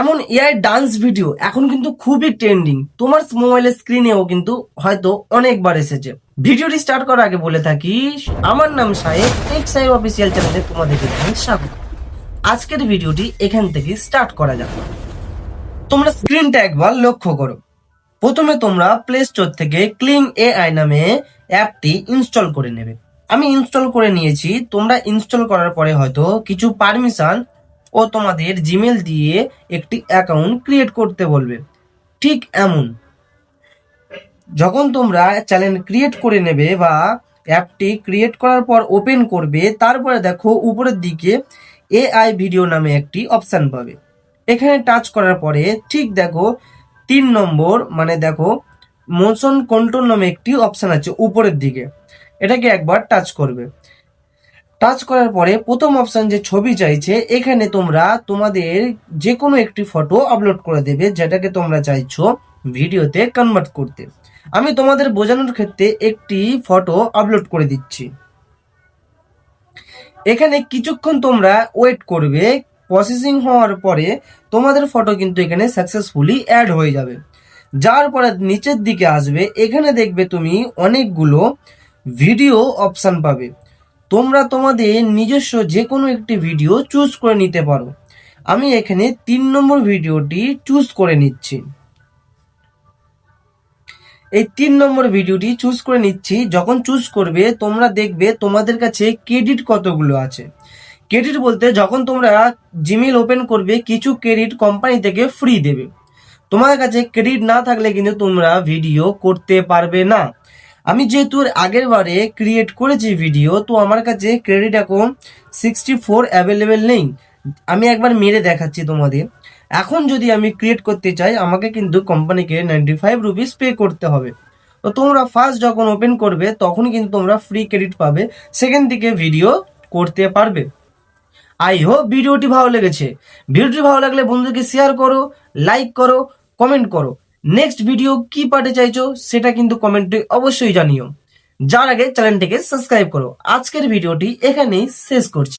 এমন AI dance video এখন কিন্তু খুবই ট্রেন্ডিং। তোমার মোবাইলের স্ক্রিনেও কিন্তু হয়তো অনেকবার এসেছে। ভিডিওটি স্টার্ট করার আগে বলে থাকি, আমার নাম সাহেব, টেক সাহেব অফিসিয়াল চ্যানেলে তোমাদেরকে জানাই স্বাগত। আজকের ভিডিওটি এখান থেকে স্টার্ট করা যাক। তোমরা স্ক্রিনটা একবার লক্ষ্য করো। প্রথমে তোমরা প্লে স্টোর থেকে ক্লিং এআই নামে অ্যাপটি ইনস্টল করে নেবে। আমি ইনস্টল করে নিয়েছি। তোমরা ইনস্টল করার পরে হয়তো কিছু পারমিশন ও তোমাদের জিমেল দিয়ে একটি অ্যাকাউন্ট ক্রিয়েট করতে বলবে। ঠিক এমন যখন তোমরা চ্যানেল ক্রিয়েট করে নেবে বা অ্যাপটি ক্রিয়েট করার পর ওপেন করবে, তারপরে দেখো উপরের দিকে এআই ভিডিও নামে একটি অপশান পাবে। এখানে টাচ করার পরে ঠিক দেখো 3 নম্বর মানে দেখো মোশন কন্ট্রোল নামে একটি অপশান আছে উপরের দিকে। এটাকে একবার টাচ করবে। টাচ করার পরে প্রথম অপশন যে ছবি চাইছে, এখানে তোমরা তোমাদের যে কোনো একটি ফটো আপলোড করে দেবে যেটাকে তোমরা চাইছো ভিডিওতে কনভার্ট করতে। আমি তোমাদের বোঝানোর ক্ষেত্রে একটি ফটো আপলোড করে দিচ্ছি। এখানে কিছুক্ষণ তোমরা ওয়েট করবে। প্রসেসিং হওয়ার পরে তোমাদের ফটো কিন্তু এখানে সাকসেসফুলি অ্যাড হয়ে যাবে। যার পরে নিচের দিকে আসবে, এখানে দেখবে তুমি অনেকগুলো ভিডিও অপশন পাবে। তোমরা তোমাদের নিজস্ব যে কোনো একটি ভিডিও চুজ করে নিতে পারো। আমি এখানে 3 নম্বর ভিডিওটি চুজ করে নিচ্ছি। এই 3 নম্বর ভিডিওটি চুজ করে নিচ্ছি। যখন চুজ করবে তোমরা দেখবে তোমাদের কাছে ক্রেডিট কতগুলো আছে। ক্রেডিট বলতে যখন তোমরা জিমেল ওপেন করবে কিছু ক্রেডিট কোম্পানি থেকে ফ্রি দেবে। তোমার কাছে ক্রেডিট না থাকলে কিন্তু তোমরা ভিডিও করতে পারবে না। আমি যেহেতু আগের বারে ক্রিয়েট করেছি ভিডিও, তো আমার কাছে ক্রেডিট এখন 64 অ্যাভেলেবেল নেই। আমি একবার মেরে দেখাচ্ছি তোমাদের। এখন যদি আমি ক্রিয়েট করতে চাই আমাকে কিন্তু কোম্পানিকে 95 রুপিস পে করতে হবে। তো তোমরা ফার্স্ট যখন ওপেন করবে তখন কিন্তু তোমরা ফ্রি ক্রেডিট পাবে, সেখান থেকে ভিডিও করতে পারবে। আই হোপ ভিডিওটি ভালো লেগেছে। ভিডিওটি ভালো লাগলে বন্ধুকে শেয়ার করো, লাইক করো, কমেন্ট করো। নেক্সট ভিডিও কি পাঠাতে চাইছো সেটা কিন্তু কমেন্টে অবশ্যই জানিও। যার আগে চ্যানেলটিকে সাবস্ক্রাইব করো। আজকের ভিডিওটি এখানেই শেষ করছি।